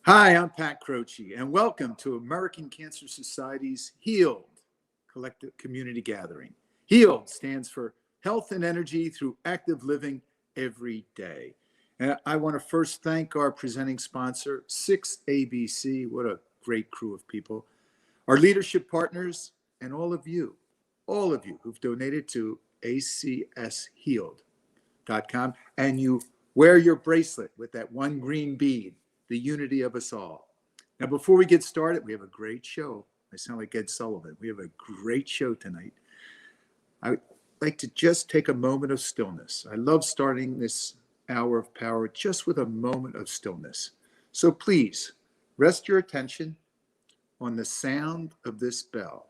Hi, I'm Pat Croce, and welcome to American Cancer Society's HEALED Collective Community Gathering. HEALED stands for Health and Energy Through Active Living Every Day. And I want to first thank our presenting sponsor, 6ABC. What a great crew of people. Our leadership partners, and all of you who've donated to ACSHEALED.com, and you wear your bracelet with that one green bead, the unity of us all. Now, before we get started, we have a great show. I sound like Ed Sullivan. We have a great show tonight. I'd like to just take a moment of stillness. I love starting this hour of power just with a moment of stillness. So please rest your attention on the sound of this bell.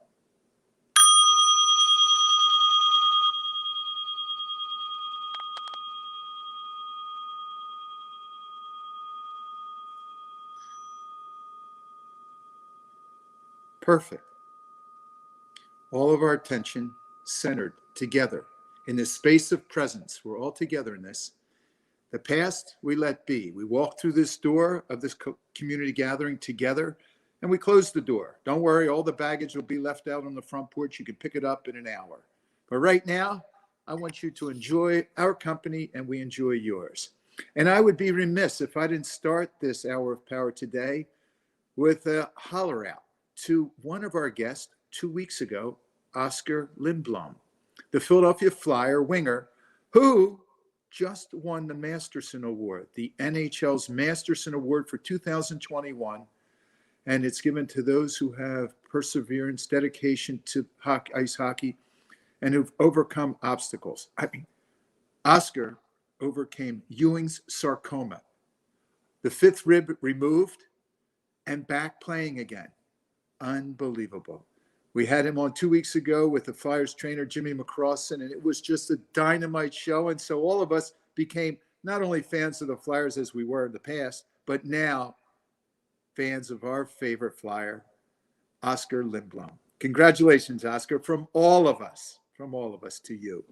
Perfect. All of our attention centered together in this space of presence. We're all together in this. The past we let be. We walk through this door of this community gathering together, and we close the door. Don't worry, all the baggage will be left out on the front porch. You can pick it up in an hour. But right now, I want you to enjoy our company, and we enjoy yours. And I would be remiss if I didn't start this hour of power today with a holler out to one of our guests 2 weeks ago, Oscar Lindblom, the Philadelphia Flyer winger, who just won the Masterson Award, the NHL's Masterson Award for 2021. And it's given to those who have perseverance, dedication to ice hockey, and who've overcome obstacles. I mean, Oscar overcame Ewing's sarcoma, the fifth rib removed, and back playing again. Unbelievable. We had him on 2 weeks ago with the Flyers trainer, Jimmy McCrossin, and it was just a dynamite show. And so all of us became not only fans of the Flyers as we were in the past, but now fans of our favorite Flyer, Oscar Lindblom. Congratulations, Oscar, from all of us to you.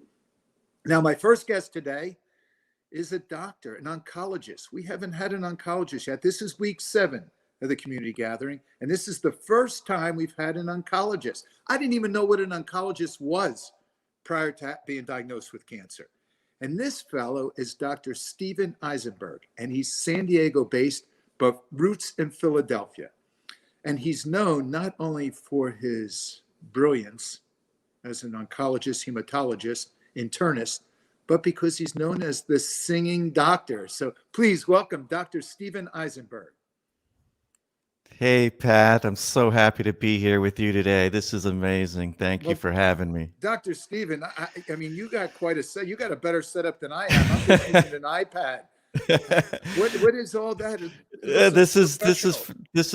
Now, my first guest today is a doctor, an oncologist. We haven't had an oncologist yet. This is week 7 of the community gathering, and this is the first time we've had an oncologist. I didn't even know what an oncologist was prior to being diagnosed with cancer. And this fellow is Dr. Steven Eisenberg, and he's San Diego based, but roots in Philadelphia. And he's known not only for his brilliance as an oncologist, hematologist, internist, but because he's known as the singing doctor. So please welcome Dr. Steven Eisenberg. Hey, Pat, I'm so happy to be here with you today. This is amazing. Thank you for having me. Dr. Steven, I mean, you got quite a set. You got a better setup than I have. I'm just using an iPad. What is all that? This is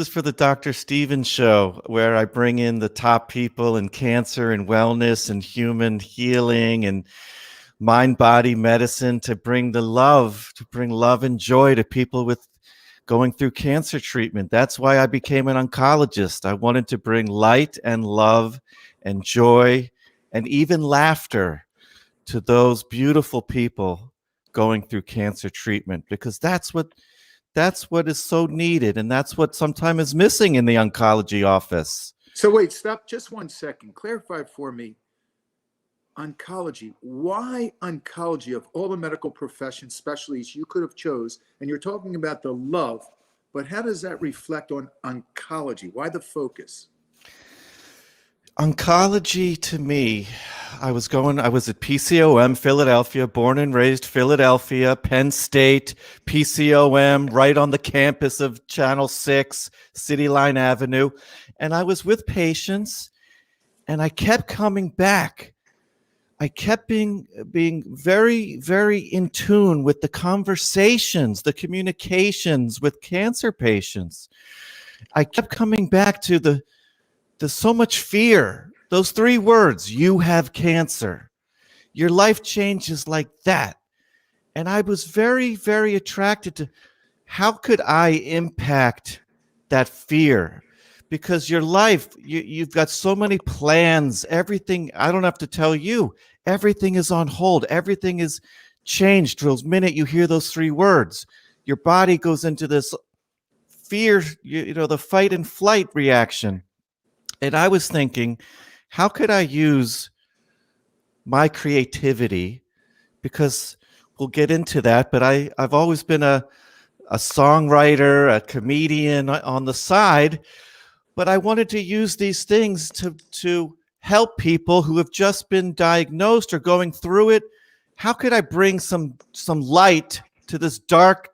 for the Dr. Steven show, where I bring in the top people in cancer and wellness and human healing and mind-body medicine to bring love and joy to people with going through cancer treatment. That's why I became an oncologist. I wanted to bring light and love and joy and even laughter to those beautiful people going through cancer treatment, because that's what is so needed, and that's what sometimes is missing in the oncology office. So wait, stop just 1 second. Clarify for me. Oncology. Why oncology of all the medical professions, specialties you could have chose? And you're talking about the love, but how does that reflect on oncology? Why the focus? Oncology to me, I was at PCOM, Philadelphia, born and raised Philadelphia, Penn State, PCOM, right on the campus of Channel 6, City Line Avenue. And I was with patients, and I kept coming back. I kept being very, very in tune with the conversations, the communications with cancer patients. I kept coming back to the so much fear. Those 3 words, you have cancer. Your life changes like that. And I was very, very attracted to how could I impact that fear? Because your life, you've got so many plans, everything, I don't have to tell you, everything is on hold. Everything is changed the minute you hear those 3 words. Your body goes into this fear, the fight and flight reaction. And I was thinking, how could I use my creativity? Because we'll get into that, but I've always been a songwriter, a comedian on the side, but I wanted to use these things to help people who have just been diagnosed or going through it. How could I bring some light to this dark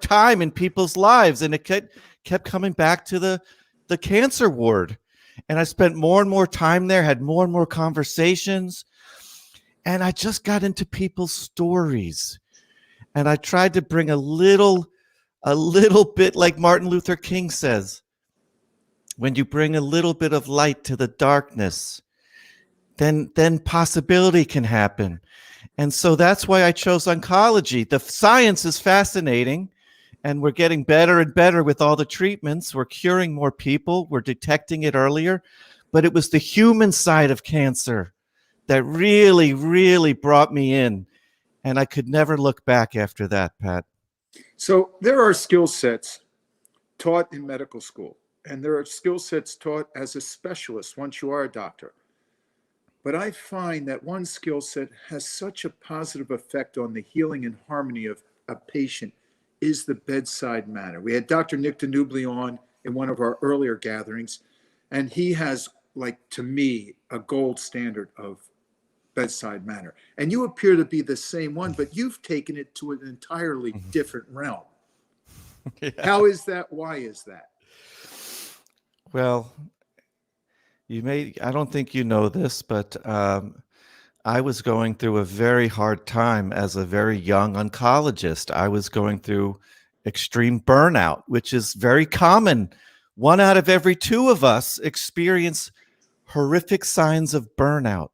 time in people's lives? And it kept coming back to the cancer ward. And I spent more and more time there, had more and more conversations, and I just got into people's stories. And I tried to bring a little bit, like Martin Luther King says, when you bring a little bit of light to the darkness, then possibility can happen. And so that's why I chose oncology. The science is fascinating, and we're getting better and better with all the treatments. We're curing more people. We're detecting it earlier. But it was the human side of cancer that really, really brought me in. And I could never look back after that, Pat. So there are skill sets taught in medical school, and there are skill sets taught as a specialist once you are a doctor. But I find that one skill set has such a positive effect on the healing and harmony of a patient is the bedside manner. We had Dr. Nick Danubli on in one of our earlier gatherings, and he has, like, to me, a gold standard of bedside manner. And you appear to be the same one, but you've taken it to an entirely different realm. Yeah. How is that? Why is that? Well, I don't think you know this, but I was going through a very hard time as a very young oncologist. I was going through extreme burnout, which is very common. 1 out of every 2 of us experience horrific signs of burnout.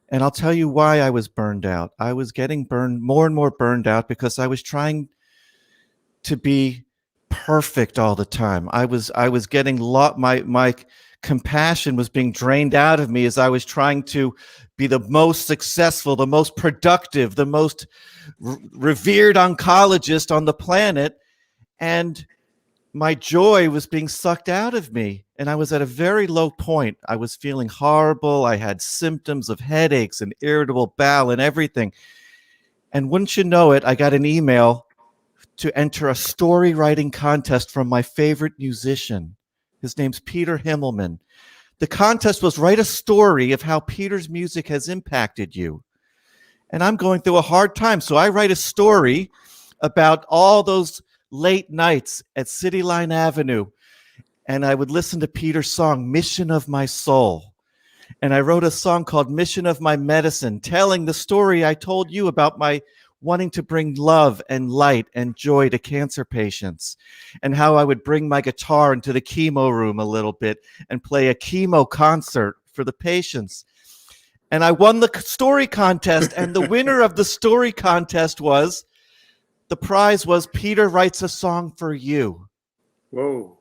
And I'll tell you why I was burned out. I was getting more and more burned out because I was trying to be perfect all the time. I was getting my compassion was being drained out of me as I was trying to be the most successful, the most productive, the most revered oncologist on the planet. And my joy was being sucked out of me. And I was at a very low point. I was feeling horrible. I had symptoms of headaches and irritable bowel and everything. And wouldn't you know it, I got an email to enter a story writing contest from my favorite musician. His name's Peter Himmelman. The contest was write a story of how Peter's music has impacted you. And I'm going through a hard time. So I write a story about all those late nights at City Line Avenue. And I would listen to Peter's song, Mission of My Soul. And I wrote a song called Mission of My Medicine, telling the story I told you about my wanting to bring love and light and joy to cancer patients, and how I would bring my guitar into the chemo room a little bit and play a chemo concert for the patients. And I won the story contest, and the winner of the story contest the prize was Peter Writes a Song for You. Whoa.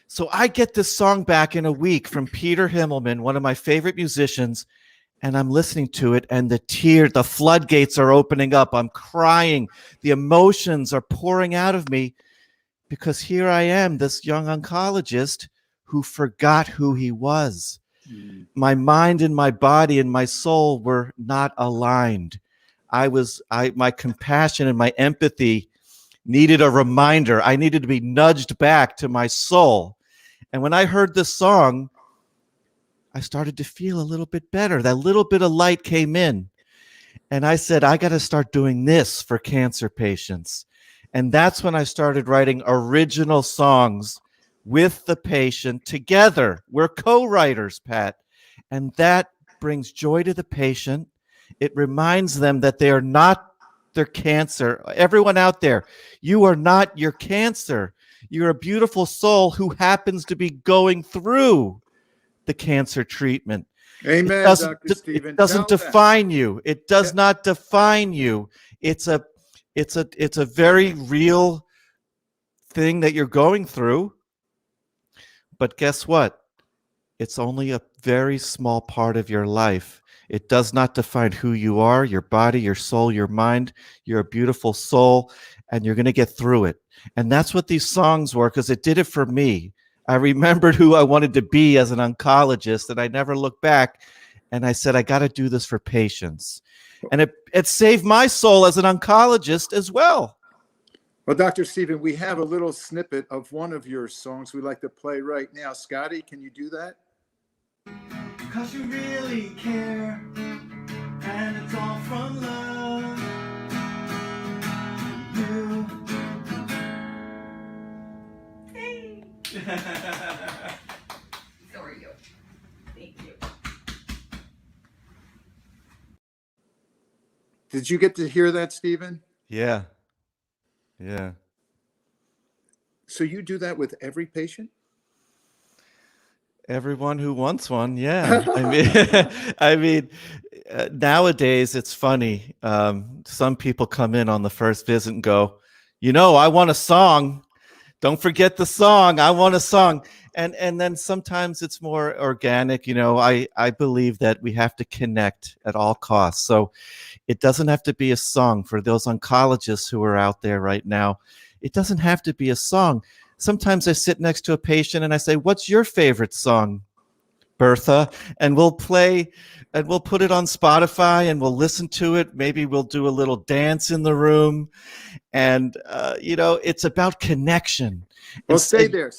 So I get this song back in a week from Peter Himmelman, one of my favorite musicians, and I'm listening to it, and the floodgates are opening up. I'm crying. The emotions are pouring out of me because here I am, this young oncologist who forgot who he was. Mm. My mind and my body and my soul were not aligned. My compassion and my empathy needed a reminder. I needed to be nudged back to my soul. And when I heard this song, I started to feel a little bit better. That little bit of light came in. And I said, I got to start doing this for cancer patients. And that's when I started writing original songs with the patient together. We're co-writers, Pat. And that brings joy to the patient. It reminds them that they are not their cancer. Everyone out there, you are not your cancer. You're a beautiful soul who happens to be going through the cancer treatment. Amen, Dr. Stephen. It doesn't define you. It does not define you. It's a very real thing that you're going through. But guess what? It's only a very small part of your life. It does not define who you are, your body, your soul, your mind. You're a beautiful soul. and you're going to get through it. And that's what these songs were, because it did it for me. I remembered who I wanted to be as an oncologist, and I never looked back. And I said, I got to do this for patients. And it saved my soul as an oncologist as well. Well, Dr. Stephen, we have a little snippet of one of your songs we'd like to play right now. Scotty, can you do that? Cause you really care, and it's all from love. You. Hey. So are you. Thank you. Did you get to hear that, Stephen? Yeah. Yeah. So you do that with every patient? Everyone who wants one, yeah. I mean, nowadays it's funny. Some people come in on the first visit and go, I want a song. Don't forget the song. I want a song. And then sometimes it's more organic. I believe that we have to connect at all costs. So it doesn't have to be a song for those oncologists who are out there right now. It doesn't have to be a song. Sometimes I sit next to a patient and I say, what's your favorite song, Bertha? And we'll play and we'll put it on Spotify and we'll listen to it. Maybe we'll do a little dance in the room. And, it's about connection. Well, stay there.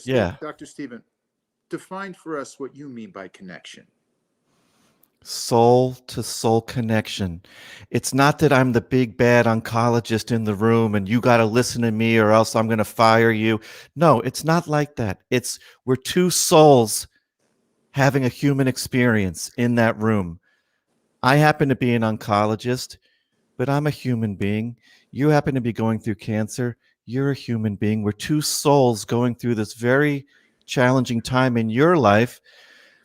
Yeah. Dr. Stephen, define for us what you mean by connection. Soul to soul connection. It's not that I'm the big bad oncologist in the room and you got to listen to me or else I'm going to fire you. No, it's not like that. We're two souls having a human experience in that room. I happen to be an oncologist, but I'm a human being. You happen to be going through cancer. You're a human being. We're two souls going through this very challenging time in your life.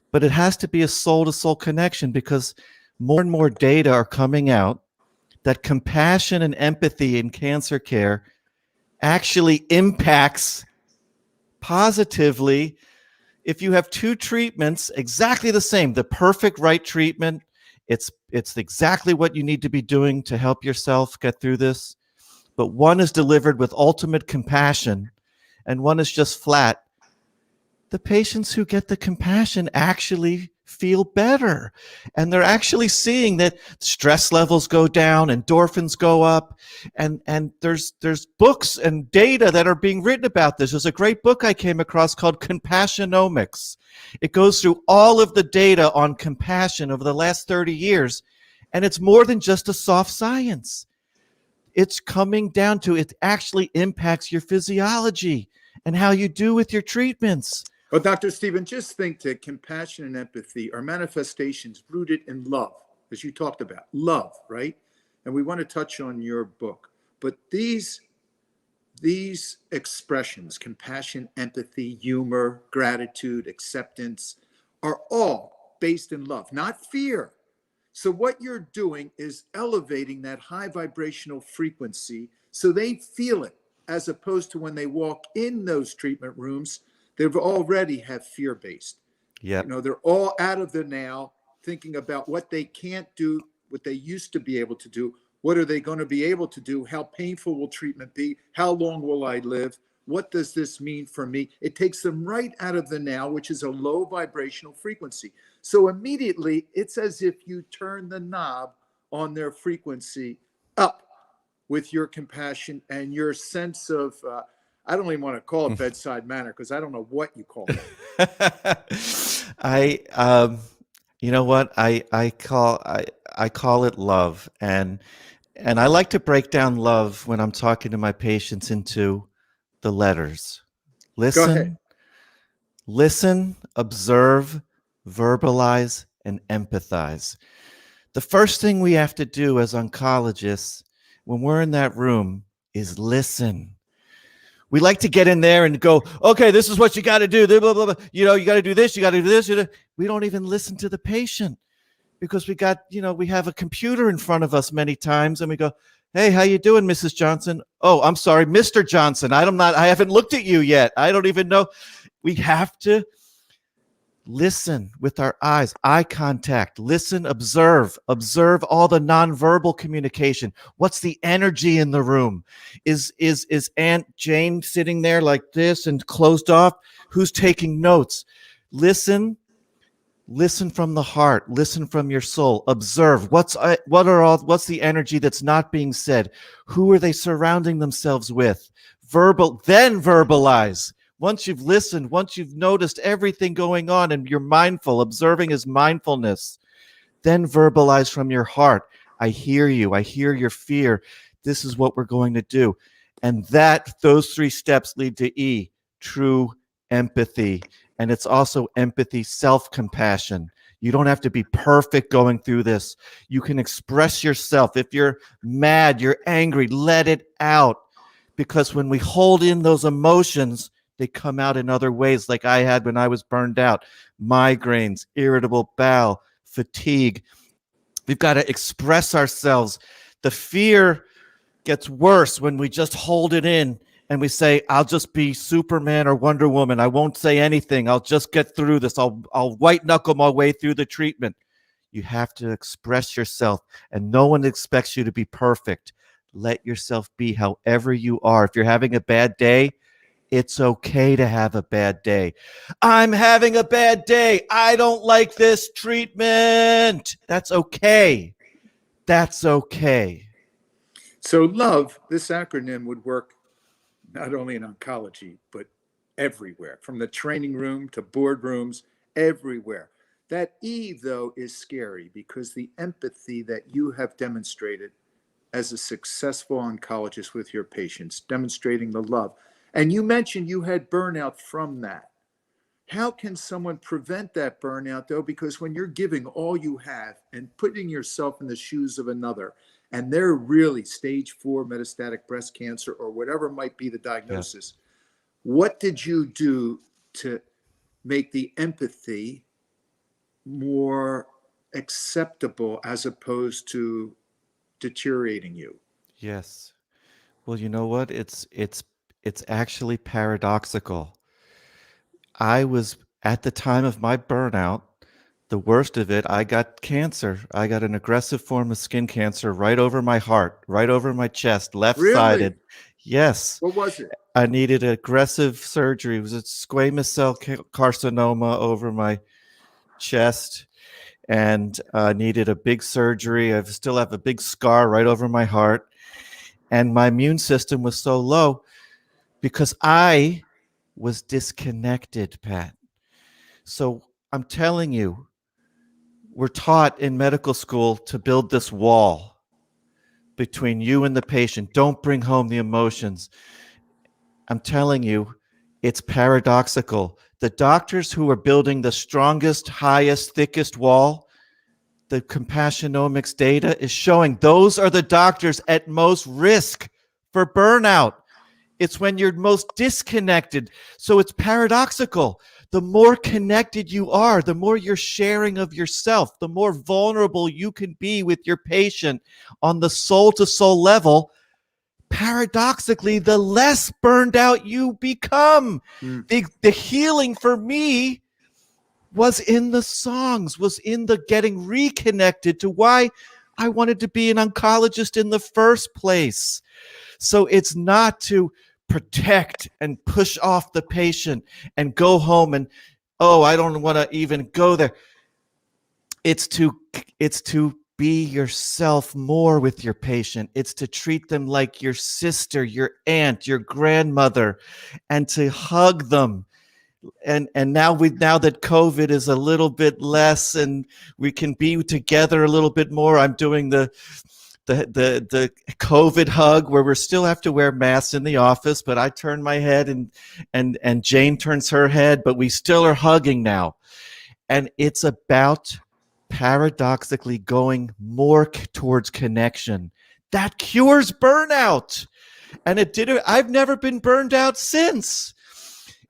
But it has to be a soul-to-soul connection, because more and more data are coming out that compassion and empathy in cancer care actually impacts positively if you have two treatments exactly the same, the perfect right treatment. It's exactly what you need to be doing to help yourself get through this. But one is delivered with ultimate compassion and one is just flat. The patients who get the compassion actually feel better. And they're actually seeing that stress levels go down, endorphins go up. And there's books and data that are being written about this. There's a great book I came across called Compassionomics. It goes through all of the data on compassion over the last 30 years. And it's more than just a soft science. It's coming down to it actually impacts your physiology and how you do with your treatments. Well, Dr. Stephen, just think that compassion and empathy are manifestations rooted in love, as you talked about, love, right? And we want to touch on your book. But these expressions, compassion, empathy, humor, gratitude, acceptance, are all based in love, not fear. So what you're doing is elevating that high vibrational frequency so they feel it, as opposed to when they walk in those treatment rooms, they've already have fear-based. Yeah. They're all out of the now, thinking about what they can't do, what they used to be able to do. What are they going to be able to do? How painful will treatment be? How long will I live? What does this mean for me? It takes them right out of the now, which is a low vibrational frequency. So immediately, it's as if you turn the knob on their frequency up with your compassion and your sense of, I don't even want to call it bedside manner, because I don't know what you call it. You know what? I call it love. And I like to break down love when I'm talking to my patients into the letters. Listen, observe, verbalize, and empathize. The first thing we have to do as oncologists when we're in that room is listen. We like to get in there and go, okay, this is what you got to do. Blah, blah, blah. You got to do this. You got to do this. We don't even listen to the patient because we have a computer in front of us many times and we go, hey, how you doing, Mrs. Johnson? Oh, I'm sorry, Mr. Johnson. I haven't looked at you yet. I don't even know. We have to listen with our eyes, eye contact, listen, observe all the nonverbal communication. What's the energy in the room? Is Aunt Jane sitting there like this and closed off? Who's taking notes? Listen from the heart, listen from your soul, observe what's the energy that's not being said? Who are they surrounding themselves with? Then verbalize. Once you've listened, once you've noticed everything going on and you're mindful, observing is mindfulness, then verbalize from your heart. I hear you. I hear your fear. This is what we're going to do. And those 3 steps lead to E, true empathy. And it's also empathy, self-compassion. You don't have to be perfect going through this. You can express yourself. If you're mad, you're angry, let it out. Because when we hold in those emotions, they come out in other ways, like I had when I was burned out. Migraines, irritable bowel, fatigue. We've got to express ourselves. The fear gets worse when we just hold it in and we say, I'll just be Superman or Wonder Woman. I won't say anything. I'll just get through this. I'll white knuckle my way through the treatment. You have to express yourself, and no one expects you to be perfect. Let yourself be however you are. If you're having a bad day, it's okay to have a bad day. I'm having a bad day. I don't like this treatment. That's okay. That's okay. So love, this acronym would work not only in oncology, but everywhere, from the training room to boardrooms, everywhere. That E, though, is scary because the empathy that you have demonstrated as a successful oncologist with your patients, demonstrating the love. And you mentioned you had burnout from that. How can someone prevent that burnout, though? Because when you're giving all you have and putting yourself in the shoes of another, and they're really stage 4 metastatic breast cancer or whatever might be the diagnosis, what did you do to make the empathy more acceptable as opposed to deteriorating you? Yes. Well, you know what? It's actually paradoxical. I was, at the time of my burnout, the worst of it, I got cancer. I got an aggressive form of skin cancer right over my heart, right over my chest, left-sided. Really? Yes. What was it? I needed aggressive surgery. It was a squamous cell carcinoma over my chest, and needed a big surgery. I still have a big scar right over my heart. And my immune system was so low because I was disconnected, Pat. So I'm telling you, we're taught in medical school to build this wall between you and the patient. Don't bring home the emotions. I'm telling you, it's paradoxical. The doctors who are building the strongest, highest, thickest wall, the compassionomics data is showing those are the doctors at most risk for burnout. It's when you're most disconnected. So it's paradoxical. The more connected you are, the more you're sharing of yourself, the more vulnerable you can be with your patient on the soul-to-soul level. Paradoxically, the less burned out you become. The healing for me was in the songs, was in the getting reconnected to why I wanted to be an oncologist in the first place. So it's not to protect and push off the patient and go home and, oh, I don't want to even go there. It's to be yourself more with your patient. It's to treat them like your sister, your aunt, your grandmother, and to hug them. And now that COVID is a little bit less and we can be together a little bit more, I'm doing the COVID hug where we still have to wear masks in the office, but I turn my head and Jane turns her head, but we still are hugging now. And it's about paradoxically going more towards connection. That cures burnout. And I've never been burned out since.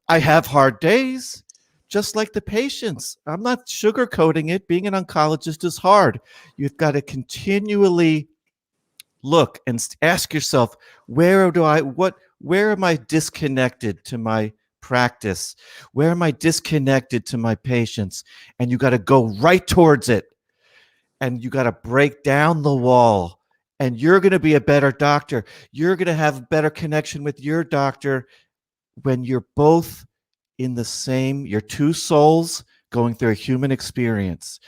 I have hard days, just like the patients. I'm not sugarcoating it. Being an oncologist is hard. You've got to continually look and ask yourself, where am I disconnected to my practice? Where am I disconnected to my patients? And you got to go right towards it. And you got to break down the wall. And you're going to be a better doctor. You're going to have better connection with your doctor when you're both in the same, you're two souls going through a human experience.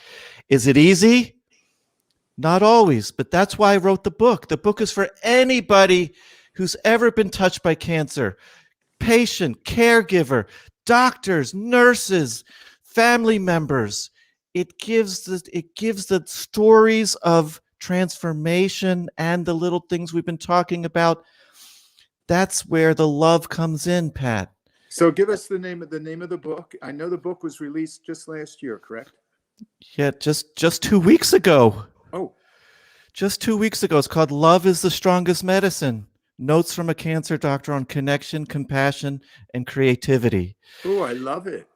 Is it easy? Not always, but that's why I wrote the book. The book is for anybody who's ever been touched by cancer. Patient, caregiver, doctors, nurses, family members. It gives the stories of transformation and the little things we've been talking about. That's where the love comes in, Pat. So give us the name of the book. I know the book was released just last year, correct? Yeah, just 2 weeks ago. Oh, Just 2 weeks ago. It's called Love is the Strongest Medicine. Notes from a Cancer Doctor on Connection, Compassion, and Creativity. oh, I love it.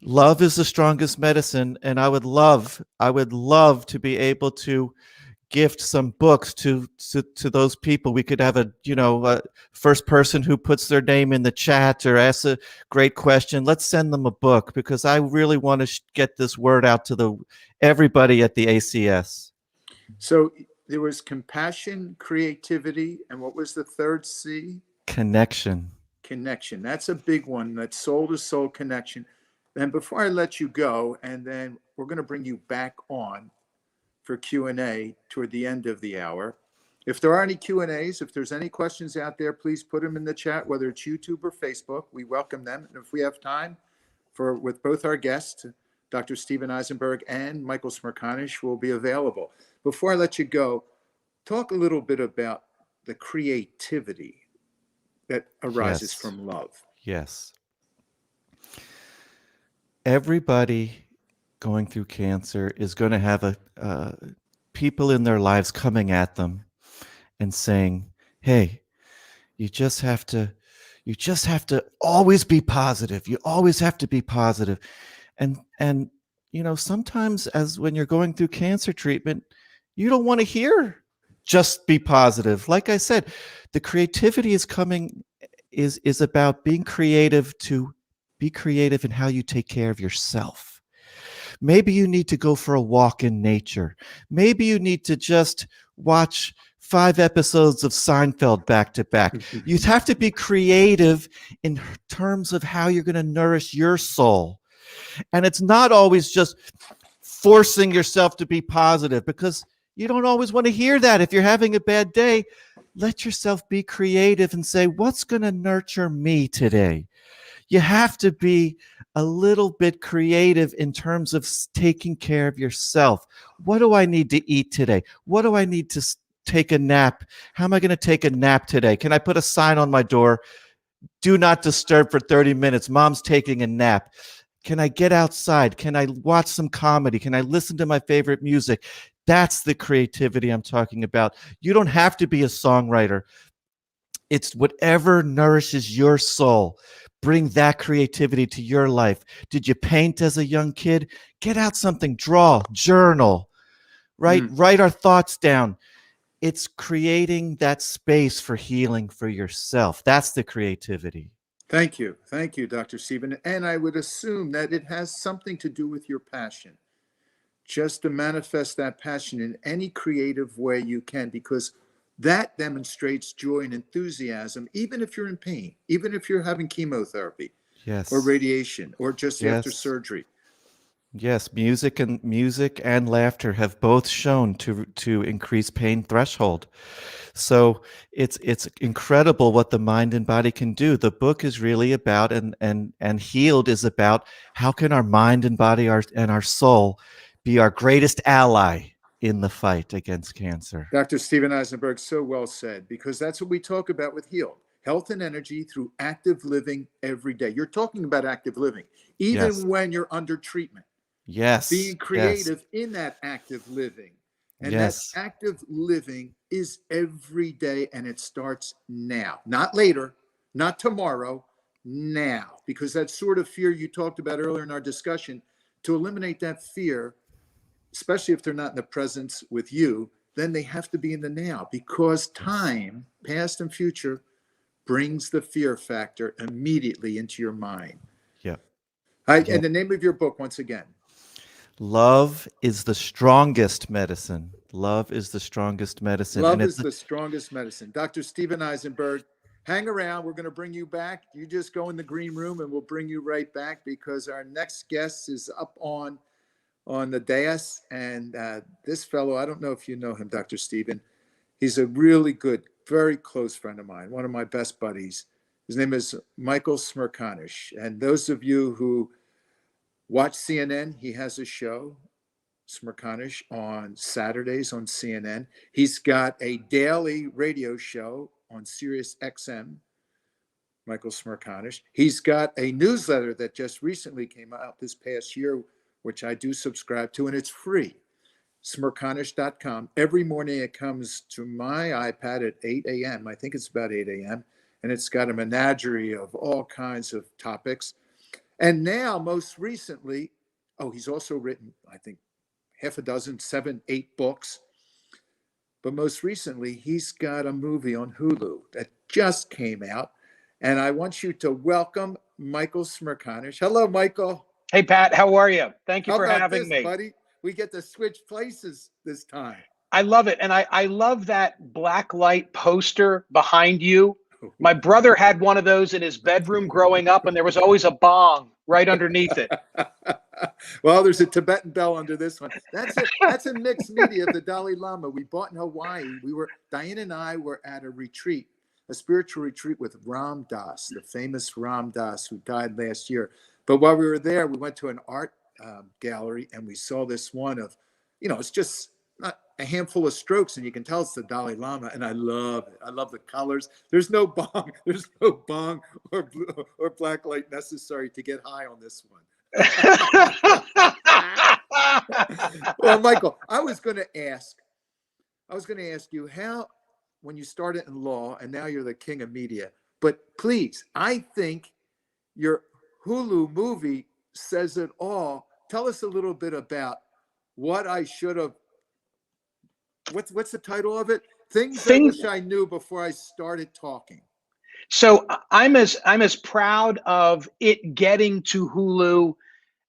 Love is the strongest medicine, and I would love to be able to gift some books to those people. We could have a first person who puts their name in the chat or asks a great question. Let's send them a book, because I really want to get this word out to everybody at the ACS. So there was compassion, creativity, and what was the third C? Connection. Connection. That's a big one. That soul to soul connection. And before I let you go, and then we're going to bring you back on for Q&A toward the end of the hour. If there are any Q&As, if there's any questions out there, please put them in the chat, whether it's YouTube or Facebook. We welcome them. And if we have time with both our guests, Dr. Stephen Eisenberg and Michael Smerconish will be available. Before I let you go, talk a little bit about the creativity that arises from love. Yes. Everybody going through cancer is going to have people in their lives coming at them and saying, "Hey, you just have to always be positive. You always have to be positive." And sometimes when you're going through cancer treatment, you don't want to hear just be positive. Like I said, the creativity is about being creative, to be creative in how you take care of yourself. Maybe you need to go for a walk in nature. Maybe you need to just watch 5 episodes of Seinfeld back to back. You have to be creative in terms of how you're going to nourish your soul. And it's not always just forcing yourself to be positive, because you don't always want to hear that. If you're having a bad day, let yourself be creative and say, what's going to nurture me today? You have to be a little bit creative in terms of taking care of yourself. What do I need to eat today? What do I need to take a nap? How am I going to take a nap today? Can I put a sign on my door? Do not disturb for 30 minutes. Mom's taking a nap. Can I get outside? Can I watch some comedy? Can I listen to my favorite music? That's the creativity I'm talking about. You don't have to be a songwriter. It's whatever nourishes your soul. Bring that creativity to your life. Did you paint as a young kid? Get out something, draw, journal, right? Write our thoughts down. It's creating that space for healing for yourself. That's the creativity. Thank you. Thank you, Dr. Stephen. And I would assume that it has something to do with your passion. Just to manifest that passion in any creative way you can, because that demonstrates joy and enthusiasm, even if you're in pain, even if you're having chemotherapy or radiation or just after surgery. Yes, music and laughter have both shown to increase pain threshold. So it's incredible what the mind and body can do. The book is really about, and Healed is about, how can our mind and body and our soul be our greatest ally in the fight against cancer. Dr. Stephen Eisenberg, so well said, because that's what we talk about with Healed. Health and energy through active living every day. You're talking about active living, even when you're under treatment. Yes. Being creative in that active living. And that active living is every day, and it starts now. Not later, not tomorrow, now. Because that sort of fear you talked about earlier in our discussion, to eliminate that fear, especially if they're not in the presence with you, then they have to be in the now, because time, past and future, brings the fear factor immediately into your mind. Yeah. And the name of your book, once again. Love is the strongest medicine. Love is the strongest medicine. Love is the strongest medicine. Dr. Stephen Eisenberg, hang around. We're going to bring you back. You just go in the green room and we'll bring you right back, because our next guest is up on the dais. And this fellow, I don't know if you know him, Dr. Stephen. He's a really good, very close friend of mine, one of my best buddies. His name is Michael Smerconish. And those of you who watch CNN, he has a show, Smerconish, on Saturdays on CNN. He's got a daily radio show on Sirius XM, Michael Smerconish. He's got a newsletter that just recently came out this past year, which I do subscribe to, and it's free, Smerconish.com. Every morning it comes to my iPad at 8 a.m. I think it's about 8 a.m. And it's got a menagerie of all kinds of topics. And now, most recently, he's also written, I think, half a dozen, 7, 8 books. But most recently, he's got a movie on Hulu that just came out. And I want you to welcome Michael Smerconish. Hello, Michael. Hey, Pat, how are you? Thank you for about having this, me. Buddy? We get to switch places this time. I love it. And I love that black light poster behind you. My brother had one of those in his bedroom growing up, and there was always a bong right underneath it. Well, there's a Tibetan bell under this one. That's a mixed media of the Dalai Lama. We bought in Hawaii. Diane and I were at a retreat, a spiritual retreat with Ram Dass, the famous Ram Dass who died last year. But while we were there, we went to an art gallery, and we saw this one of, it's just not a handful of strokes, and you can tell it's the Dalai Lama, and I love it. I love the colors. There's no bong or black light necessary to get high on this one. Well, Michael, I was going to ask you how, when you started in law and now you're the king of media, but please, I think your Hulu movie says it all. Tell us a little bit about what I should have. What's the title of it? Things I wish I knew before I started talking. So I'm as proud of it getting to Hulu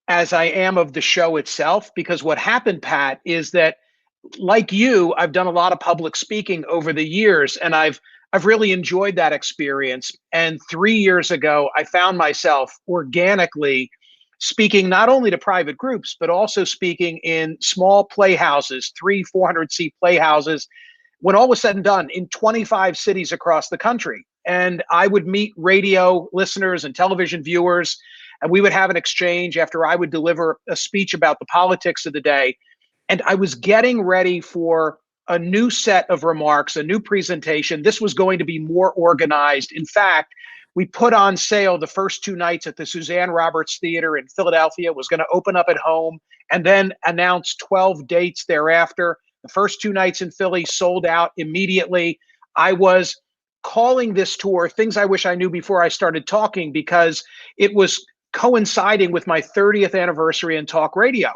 as I am of the show itself, because what happened, Pat, is that, like you, I've done a lot of public speaking over the years, and I've really enjoyed that experience. And 3 years ago, I found myself organically speaking not only to private groups, but also speaking in small playhouses, 300-400 seat playhouses, when all was said and done, in 25 cities across the country. And I would meet radio listeners and television viewers, and we would have an exchange after I would deliver a speech about the politics of the day. And I was getting ready for a new set of remarks, a new presentation. This was going to be more organized. In fact, we put on sale the first 2 nights at the Suzanne Roberts Theater in Philadelphia. It was going to open up at home and then announce 12 dates thereafter. The first 2 nights in Philly sold out immediately. I was calling this tour Things I Wish I Knew Before I Started Talking, because it was coinciding with my 30th anniversary in talk radio.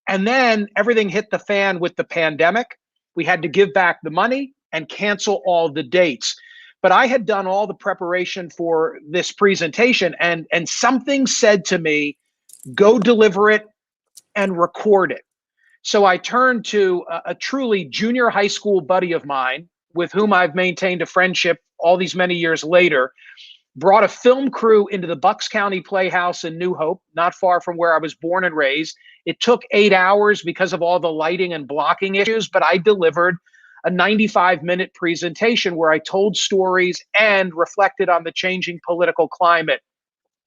And then everything hit the fan with the pandemic. We had to give back the money and cancel all the dates. But I had done all the preparation for this presentation, and something said to me, go deliver it and record it. So I turned to a truly junior high school buddy of mine with whom I've maintained a friendship all these many years later, brought a film crew into the Bucks County Playhouse in New Hope, not far from where I was born and raised. It took 8 hours because of all the lighting and blocking issues, but I delivered a 95-minute presentation where I told stories and reflected on the changing political climate.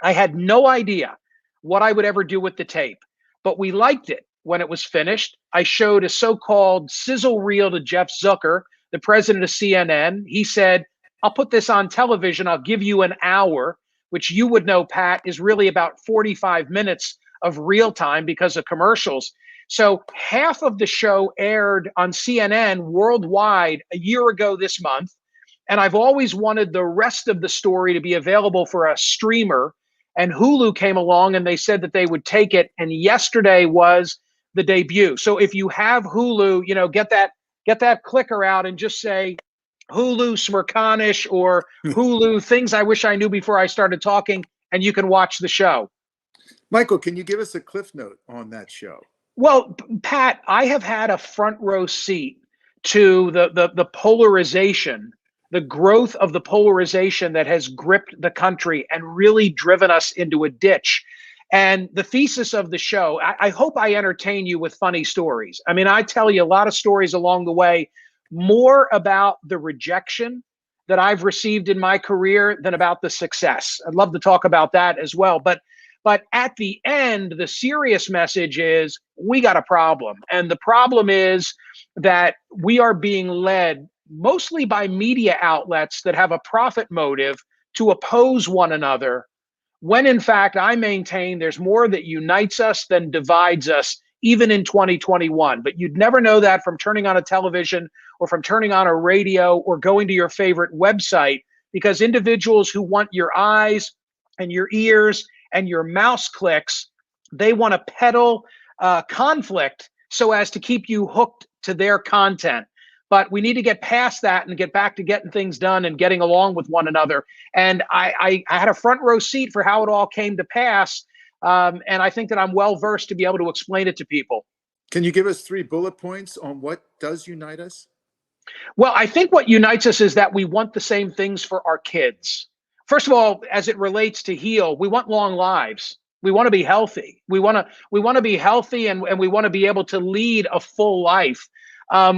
I had no idea what I would ever do with the tape, but we liked it. When it was finished, I showed a so-called sizzle reel to Jeff Zucker, the president of CNN. He said, I'll put this on television. I'll give you an hour, which you would know, Pat, is really about 45 minutes of real time because of commercials. So half of the show aired on CNN worldwide a year ago this month. And I've always wanted the rest of the story to be available for a streamer. And Hulu came along and they said that they would take it. And yesterday was the debut. So if you have Hulu, get that clicker out and just say, Hulu Smerconish or Hulu Things I Wish I Knew Before I Started Talking, and you can watch the show. Michael, can you give us a cliff note on that show? Well, Pat, I have had a front row seat to the polarization, the growth of the polarization that has gripped the country and really driven us into a ditch. And the thesis of the show, I hope I entertain you with funny stories. I mean, I tell you a lot of stories along the way, more about the rejection that I've received in my career than about the success. I'd love to talk about that as well. But at the end, the serious message is we got a problem. And the problem is that we are being led mostly by media outlets that have a profit motive to oppose one another, when in fact I maintain there's more that unites us than divides us, even in 2021. But you'd never know that from turning on a television or from turning on a radio or going to your favorite website, because individuals who want your eyes and your ears and your mouse clicks, they want to peddle conflict so as to keep you hooked to their content. But we need to get past that and get back to getting things done and getting along with one another. And I had a front row seat for how it all came to pass. And I think that I'm well versed to be able to explain it to people. Can you give us 3 bullet points on what does unite us? Well, I think what unites us is that we want the same things for our kids. First of all, as it relates to heal, we want long lives. We want to be healthy. We want to be healthy, and we want to be able to lead a full life.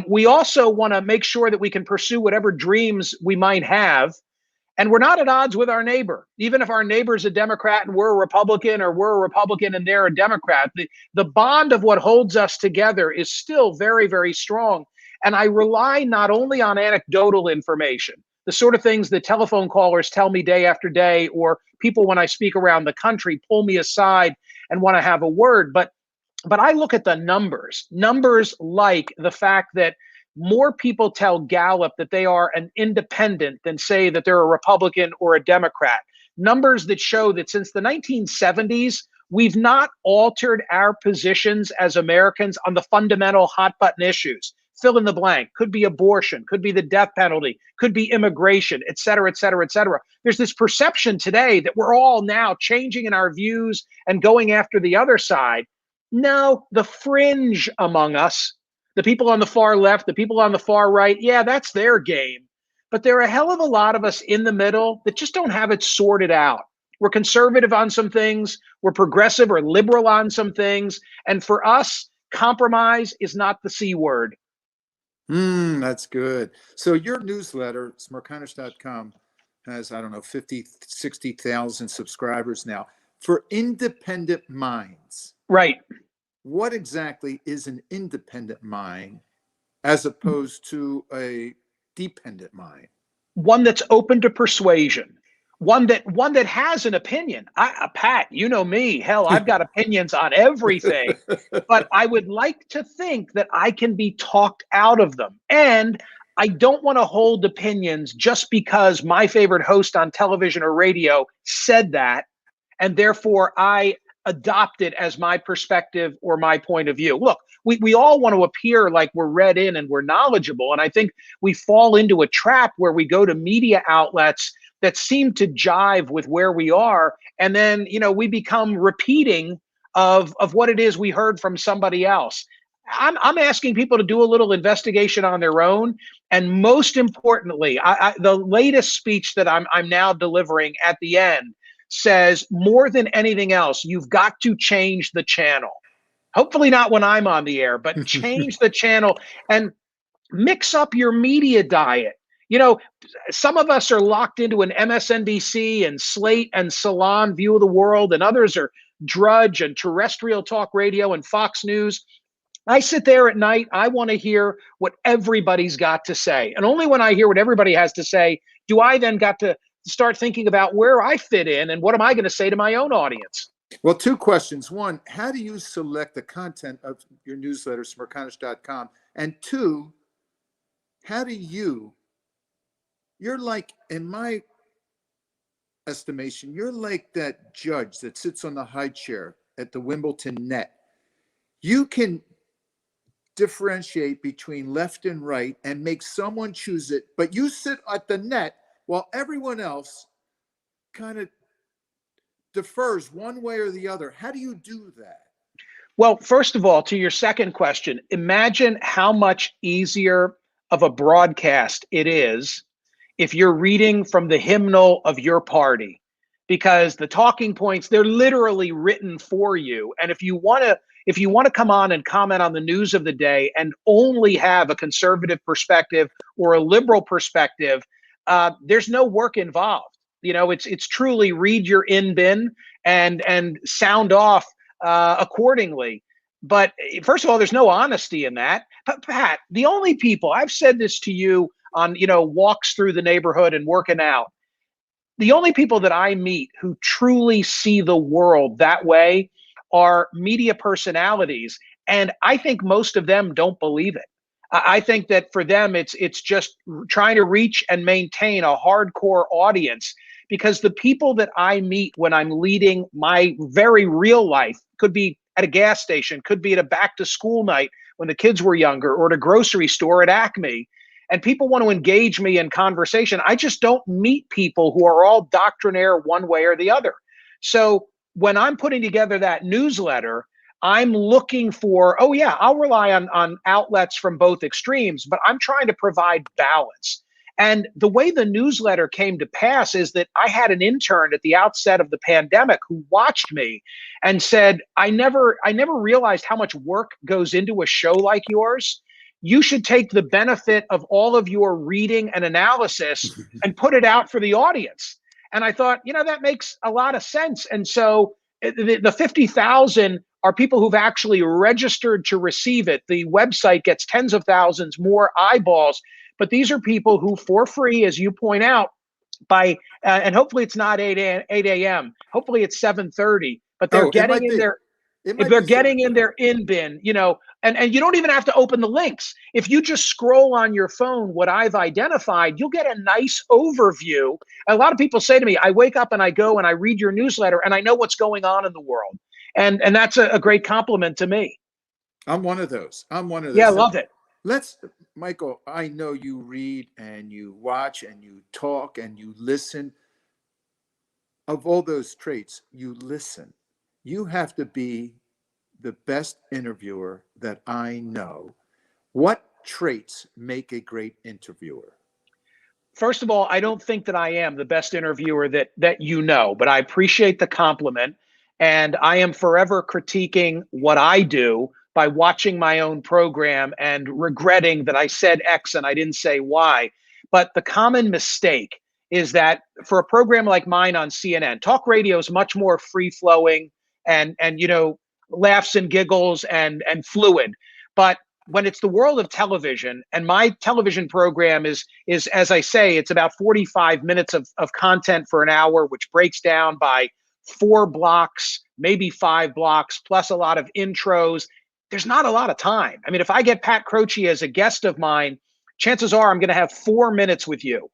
We also want to make sure that we can pursue whatever dreams we might have. And we're not at odds with our neighbor. Even if our neighbor's a Democrat and we're a Republican, or we're a Republican and they're a Democrat, the bond of what holds us together is still very, very strong. And I rely not only on anecdotal information, the sort of things that telephone callers tell me day after day, or people when I speak around the country pull me aside and want to have a word, but I look at the numbers like the fact that more people tell Gallup that they are an independent than say that they're a Republican or a Democrat. Numbers that show that since the 1970s, we've not altered our positions as Americans on the fundamental hot button issues. Fill in the blank. Could be abortion, could be the death penalty, could be immigration, et cetera, et cetera, et cetera. There's this perception today that we're all now changing in our views and going after the other side. No, the fringe among us, the people on the far left, the people on the far right, yeah, that's their game. But there are a hell of a lot of us in the middle that just don't have it sorted out. We're conservative on some things, we're progressive or liberal on some things. And for us, compromise is not the C word. That's good. So your newsletter, Smerconish.com, has, I don't know, 50, 60,000 subscribers now. For independent minds. Right. What exactly is an independent mind as opposed to a dependent mind? One that's open to persuasion. One that has an opinion. Pat, you know me. Hell, I've got opinions on everything. But I would like to think that I can be talked out of them. And I don't want to hold opinions just because my favorite host on television or radio said that, and therefore I adopt it as my perspective or my point of view. Look, we all want to appear like we're read in and we're knowledgeable. And I think we fall into a trap where we go to media outlets that seem to jive with where we are. And then, we become repeating of what it is we heard from somebody else. I'm asking people to do a little investigation on their own. And most importantly, the latest speech that I'm now delivering at the end says, more than anything else, you've got to change the channel. Hopefully not when I'm on the air, but change the channel and mix up your media diet. Some of us are locked into an MSNBC and Slate and Salon view of the world, and others are Drudge and terrestrial talk radio and Fox News. I sit there at night. I want to hear what everybody's got to say. And only when I hear what everybody has to say, do I then got to start thinking about where I fit in and what am I going to say to my own audience. Well, 2 questions. 1, how do you select the content of your newsletter, Smerconish.com? And 2, how do you're like, in my estimation, you're like that judge that sits on the high chair at the Wimbledon net. You can differentiate between left and right and make someone choose it, but you sit at the net while everyone else kind of defers one way or the other. How do you do that? Well, first of all, to your second question, imagine how much easier of a broadcast it is if you're reading from the hymnal of your party, because the talking points, they're literally written for you. And if you want to come on and comment on the news of the day and only have a conservative perspective or a liberal perspective, there's no work involved. You know, it's truly read your in bin and sound off accordingly. But first of all, there's no honesty in that. But Pat, the only people, I've said this to you on, walks through the neighborhood and working out, the only people that I meet who truly see the world that way are media personalities. And I think most of them don't believe it. I think that for them, it's just trying to reach and maintain a hardcore audience, because the people that I meet when I'm leading my very real life, could be at a gas station, could be at a back to school night when the kids were younger, or at a grocery store at Acme, and people want to engage me in conversation. I just don't meet people who are all doctrinaire one way or the other. So when I'm putting together that newsletter, I'm looking for, oh yeah, I'll rely on outlets from both extremes, but I'm trying to provide balance. And the way the newsletter came to pass is that I had an intern at the outset of the pandemic who watched me and said, I never realized how much work goes into a show like yours. You should take the benefit of all of your reading and analysis and put it out for the audience. And I thought, that makes a lot of sense. And so the 50,000 are people who've actually registered to receive it. The website gets tens of thousands more eyeballs. But these are people who, for free, as you point out, and hopefully it's not 8 a.m. Hopefully it's 7:30. But they're getting in there. If they're getting in their in bin, and you don't even have to open the links. If you just scroll on your phone what I've identified, you'll get a nice overview. A lot of people say to me, I wake up and I go and I read your newsletter and I know what's going on in the world. And that's a great compliment to me. I'm one of those. Yeah, I love it. Michael, I know you read and you watch and you talk and you listen. Of all those traits, you listen. You have to be the best interviewer that I know. What traits make a great interviewer? First of all, I don't think that I am the best interviewer that you know, but I appreciate the compliment. And I am forever critiquing what I do by watching my own program and regretting that I said X and I didn't say Y. But the common mistake is that for a program like mine on CNN, talk radio is much more free flowing and laughs and giggles and fluid. But when it's the world of television, and my television program is as I say, it's about 45 minutes of content for an hour, which breaks down by 4 blocks, maybe 5 blocks, plus a lot of intros. There's not a lot of time. I mean, if I get Pat Croce as a guest of mine, chances are I'm going to have 4 minutes with you.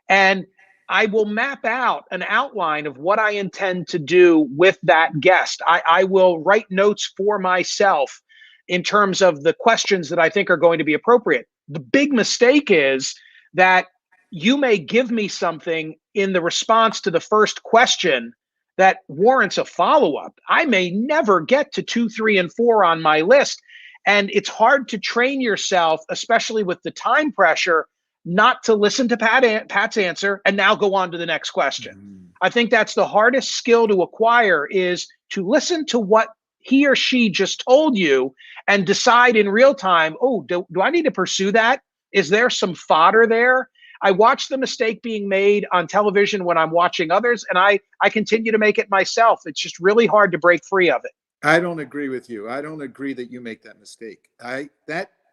And I will map out an outline of what I intend to do with that guest. I will write notes for myself in terms of the questions that I think are going to be appropriate. The big mistake is that you may give me something in the response to the first question that warrants a follow-up. I may never get to 2, 3, and 4 on my list. And it's hard to train yourself, especially with the time pressure, not to listen to Pat's answer and now go on to the next question. I think that's the hardest skill to acquire, is to listen to what he or she just told you and decide in real time, oh, do I need to pursue that? Is there some fodder there? I watch the mistake being made on television when I'm watching others, and I continue to make it myself. It's just really hard to break free of it. I don't agree with you. I don't agree that you make that mistake.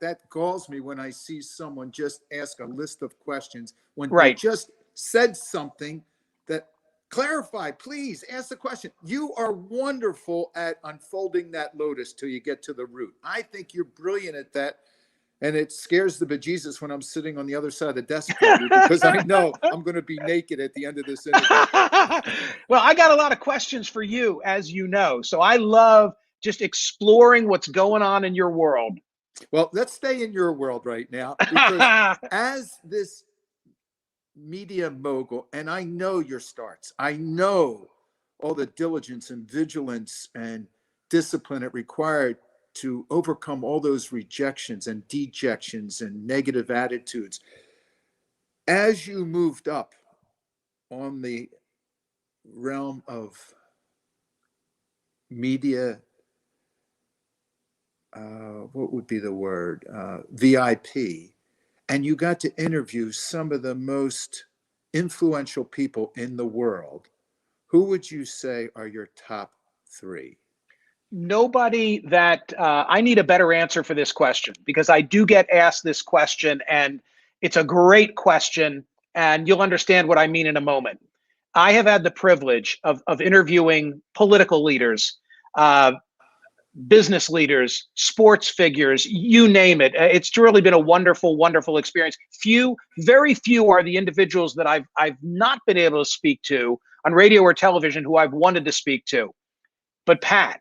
That galls me when I see someone just ask a list of questions when they just said something that clarify. Please ask the question. You are wonderful at unfolding that lotus till you get to the root. I think you're brilliant at that. And it scares the bejesus when I'm sitting on the other side of the desk from you, because I know I'm going to be naked at the end of this interview. Well, I got a lot of questions for you, as you know. So I love just exploring what's going on in your world. Well, let's stay in your world right now, because as this media mogul, and I know your starts, I know all the diligence and vigilance and discipline it required to overcome all those rejections and dejections and negative attitudes. As you moved up on the realm of media, what would be the word? VIP, and you got to interview some of the most influential people in the world. Who would you say are your top three? Nobody that I need a better answer for this question, because I do get asked this question, and it's a great question, and you'll understand what I mean in a moment. I have had the privilege of interviewing political leaders, business leaders, sports figures, you name it. It's really been a wonderful, wonderful experience. Very few are the individuals that I've not been able to speak to on radio or television who I've wanted to speak to. But Pat,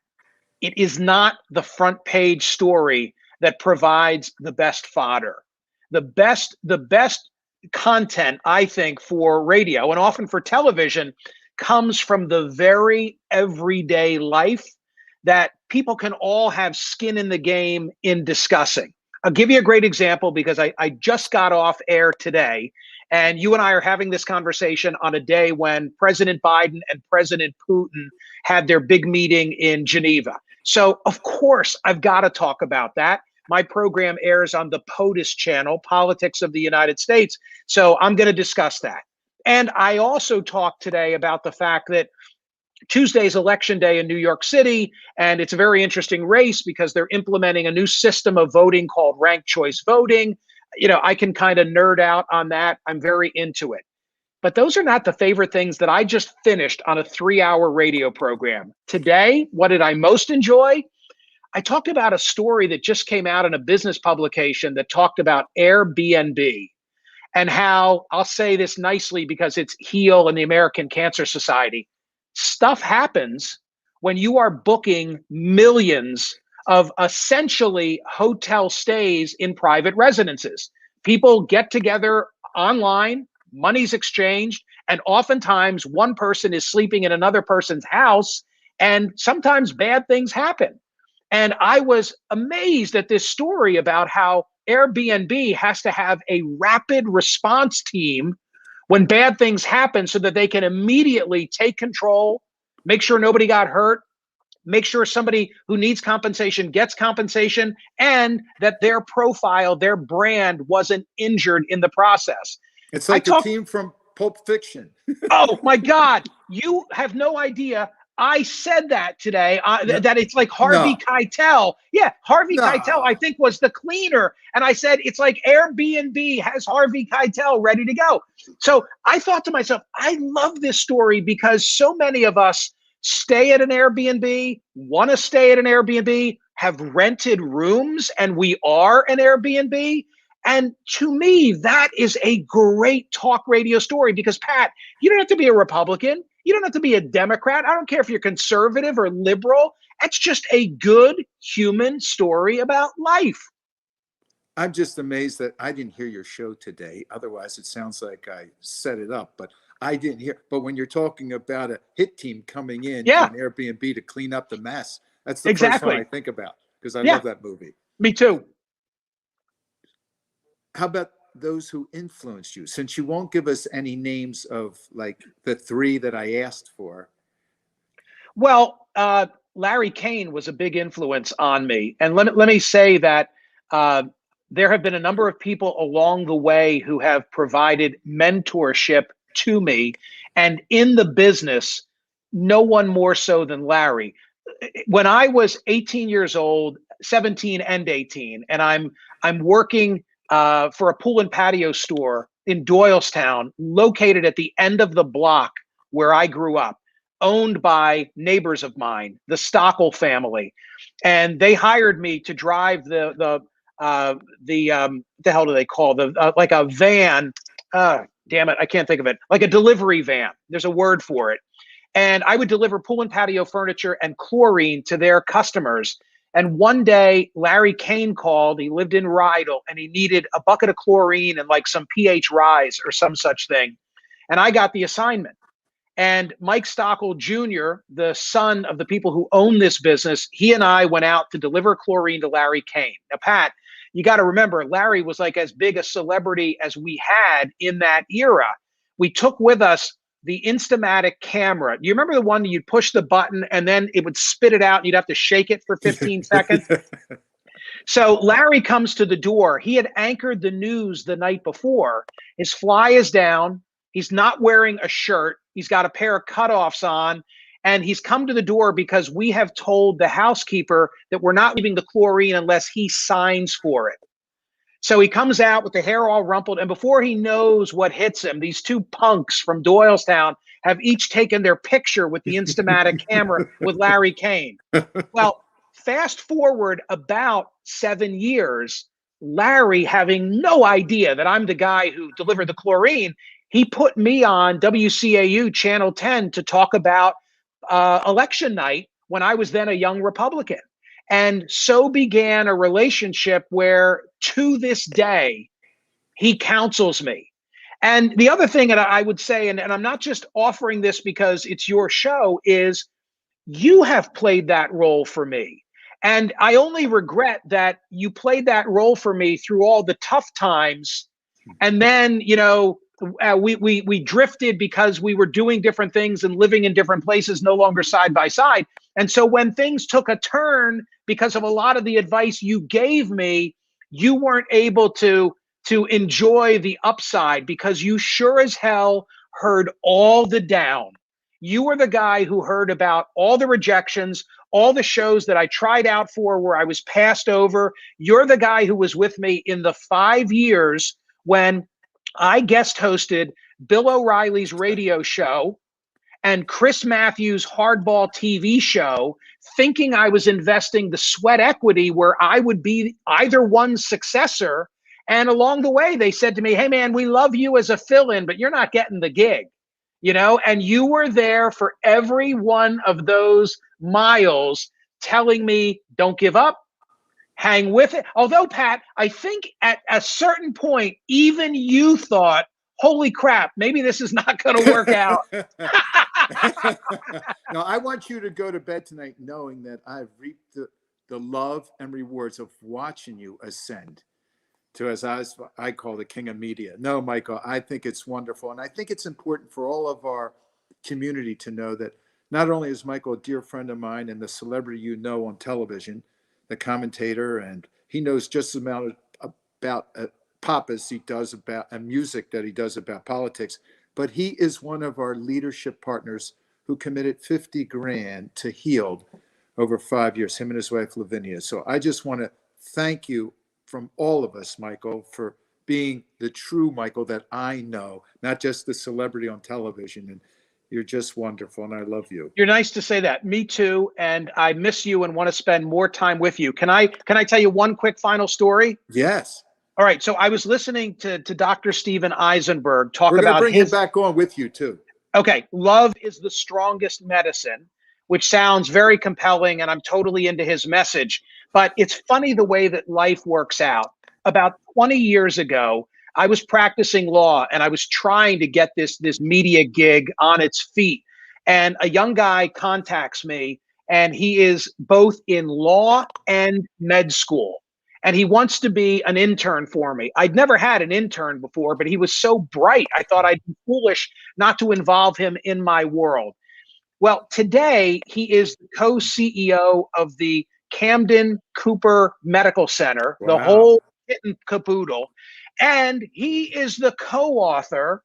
it is not the front page story that provides the best fodder. The best content, I think, for radio and often for television comes from the very everyday life that people can all have skin in the game in discussing. I'll give you a great example, because I just got off air today, and you and I are having this conversation on a day when President Biden and President Putin had their big meeting in Geneva. So, of course, I've got to talk about that. My program airs on the POTUS channel, Politics of the United States. So I'm going to discuss that. And I also talked today about the fact that Tuesday's election day in New York City, and it's a very interesting race because they're implementing a new system of voting called ranked choice voting. You know, I can kind of nerd out on that. I'm very into it. But those are not the favorite things that I just finished on a 3-hour radio program. Today, what did I most enjoy? I talked about a story that just came out in a business publication that talked about Airbnb, and how, I'll say this nicely because it's HEAL and the American Cancer Society. Stuff happens when you are booking millions of essentially hotel stays in private residences. People get together online, money's exchanged, and oftentimes one person is sleeping in another person's house, and sometimes bad things happen. And I was amazed at this story about how Airbnb has to have a rapid response team when bad things happen, so that they can immediately take control, make sure nobody got hurt, make sure somebody who needs compensation gets compensation, and that their profile, their brand wasn't injured in the process. It's like the team from Pulp Fiction. Oh my God, you have no idea. I said that today, that it's like Harvey Keitel. Yeah, Harvey Keitel, I think, was the cleaner. And I said, it's like Airbnb has Harvey Keitel ready to go. So I thought to myself, I love this story because so many of us stay at an Airbnb, want to stay at an Airbnb, have rented rooms, and we are an Airbnb. And to me, that is a great talk radio story because, Pat, you don't have to be a Republican. You don't have to be a Democrat. I don't care if you're conservative or liberal. It's just a good human story about life. I'm just amazed that I didn't hear your show today. Otherwise, it sounds like I set it up, but I didn't hear. But when you're talking about a hit team coming in to an Airbnb to clean up the mess, that's the first one I think about because I love that movie. Me too. How about those who influenced you? Since you won't give us any names of like the three that I asked for. Well, Larry Kane was a big influence on me. And let me say that there have been a number of people along the way who have provided mentorship to me. And in the business, no one more so than Larry. When I was 18 years old, 17 and 18, and I'm working for a pool and patio store in Doylestown, located at the end of the block where I grew up, owned by neighbors of mine, the Stockel family. And they hired me to drive the hell do they call like a van? Damn it, I can't think of it. Like a delivery van. There's a word for it. And I would deliver pool and patio furniture and chlorine to their customers. And one day, Larry Kane called. He lived in Rydal, and he needed a bucket of chlorine and like some pH rise or some such thing. And I got the assignment. And Mike Stockel Jr., the son of the people who own this business, he and I went out to deliver chlorine to Larry Kane. Now, Pat, you got to remember, Larry was like as big a celebrity as we had in that era. We took with us the Instamatic camera. You remember the one that you'd push the button and then it would spit it out and you'd have to shake it for 15 seconds? So Larry comes to the door. He had anchored the news the night before. His fly is down. He's not wearing a shirt. He's got a pair of cutoffs on. And he's come to the door because we have told the housekeeper that we're not leaving the chlorine unless he signs for it. So he comes out with the hair all rumpled. And before he knows what hits him, these two punks from Doylestown have each taken their picture with the Instamatic camera with Larry Kane. Well, fast forward about 7 years, Larry, having no idea that I'm the guy who delivered the chlorine, he put me on WCAU Channel 10 to talk about election night when I was then a young Republican. And so began a relationship where to this day, he counsels me. And the other thing that I would say, and I'm not just offering this because it's your show, is you have played that role for me. And I only regret that you played that role for me through all the tough times. And then, you know, we drifted because we were doing different things and living in different places, no longer side by side. And so when things took a turn because of a lot of the advice you gave me, you weren't able to enjoy the upside because you sure as hell heard all the down. You were the guy who heard about all the rejections, all the shows that I tried out for where I was passed over. You're the guy who was with me in the 5 years when I guest hosted Bill O'Reilly's radio show and Chris Matthews' Hardball TV show, thinking I was investing the sweat equity where I would be either one's successor. And along the way, they said to me, hey, man, we love you as a fill-in, but you're not getting the gig, you know? And you were there for every one of those miles telling me, don't give up. Hang with it. Although, Pat, I think at a certain point, even you thought, holy crap, maybe this is not going to work out. No, I want you to go to bed tonight knowing that I've reaped the love and rewards of watching you ascend to, as I call, the king of media. No, Michael, I think it's wonderful. And I think it's important for all of our community to know that not only is Michael a dear friend of mine and the celebrity you know on television, the commentator, and he knows just as much about pop as he does about music that he does about politics, but he is one of our leadership partners who committed 50 grand to Healed over 5 years, him and his wife Lavinia. So I just want to thank you from all of us, Michael, for being the true Michael that I know, not just the celebrity on television. And you're just wonderful, and I love you. You're nice to say that. Me too. And I miss you and want to spend more time with you. Can I tell you one quick final story? Yes. All right. So I was listening to Dr. Steven Eisenberg talk We're about gonna bring him back on with you too. Okay. Love is the strongest medicine, which sounds very compelling, and I'm totally into his message. But it's funny the way that life works out. About 20 years ago, I was practicing law and I was trying to get this media gig on its feet. And a young guy contacts me, and he is both in law and med school. And he wants to be an intern for me. I'd never had an intern before, but he was so bright. I thought I'd be foolish not to involve him in my world. Well, today he is the co-CEO of the Camden Cooper Medical Center, Wow. the whole kit and caboodle. And he is the co-author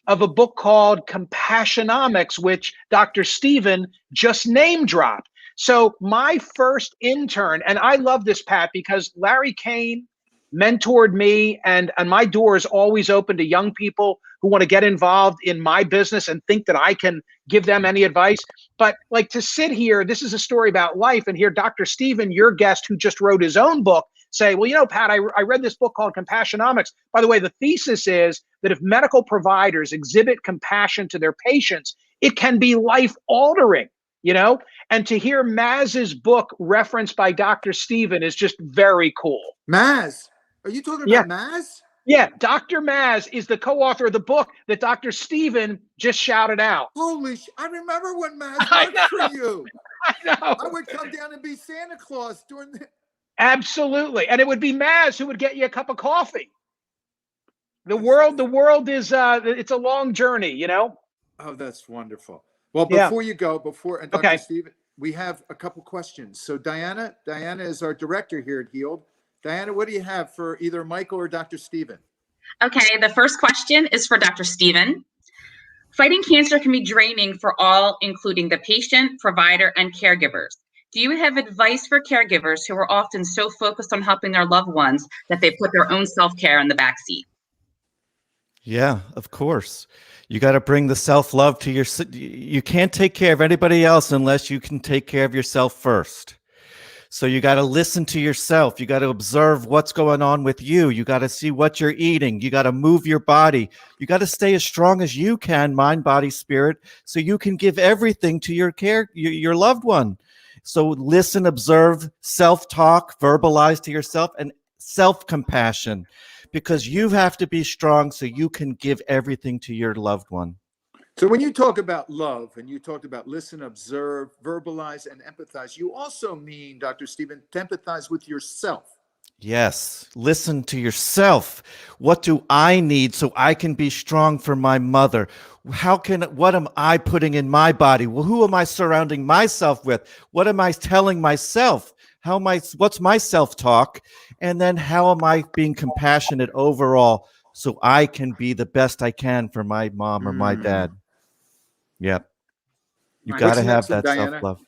of a book called Compassionomics, which Dr. Steven just name dropped. So my first intern, and I love this, Pat, because Larry Kane mentored me, and my door is always open to young people who want to get involved in my business and think that I can give them any advice. But like to sit here, this is a story about life, and hear Dr. Steven, your guest who just wrote his own book, say, well, you know, Pat, I read this book called Compassionomics. By the way, the thesis is that if medical providers exhibit compassion to their patients, it can be life altering, you know? And to hear Maz's book referenced by Dr. Stephen is just very cool. Maz, are you talking Yeah. about Maz? Yeah, Dr. Maz is the co-author of the book that Dr. Stephen just shouted out. Holy I remember when Maz I worked know. for you. I know. I would come down and be Santa Claus during the. Absolutely. And it would be Maz who would get you a cup of coffee. The world is it's a long journey, you know? Oh, that's wonderful. Well, Yeah. before you go, and Dr. Okay. Stephen, we have a couple questions. So Diana is our director here at HEALED. Diana, what do you have for either Michael or Dr. Stephen? Okay, the first question is for Dr. Stephen. Fighting cancer can be draining for all, including the patient, provider, and caregivers. Do you have advice for caregivers who are often so focused on helping their loved ones that they put their own self-care in the backseat? Yeah, of course. You got to bring the self-love to your, you can't take care of anybody else unless you can take care of yourself first. So you got to listen to yourself. You got to observe what's going on with you. You got to see what you're eating. You got to move your body. You got to stay as strong as you can, mind, body, spirit, so you can give everything to your loved one. So listen, observe, self-talk, verbalize to yourself, and self-compassion, because you have to be strong so you can give everything to your loved one. So when you talk about love and you talked about listen, observe, verbalize, and empathize, you also mean, Dr. Stephen, to empathize with yourself. Yes. Listen to yourself. What do I need so I can be strong for my mother? What am I putting in my body? Well, who am I surrounding myself with? What am I telling myself? What's my self-talk? And then how am I being compassionate overall so I can be the best I can for my mom or my dad? Yep. You got to have that self-love.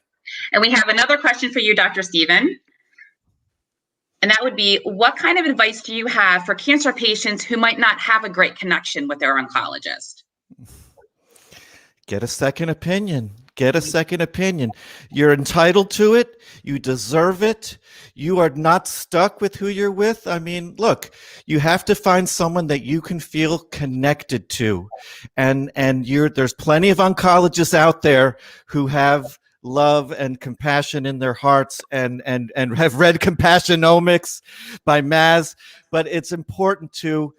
And we have another question for you, Dr. Stephen. And that would be, what kind of advice do you have for cancer patients who might not have a great connection with their oncologist? Get a second opinion. Get a second opinion. You're entitled to it. You deserve it. You are not stuck with who you're with. I mean, look, you have to find someone that you can feel connected to. And there's plenty of oncologists out there who have love and compassion in their hearts and have read Compassionomics by Maz. But it's important to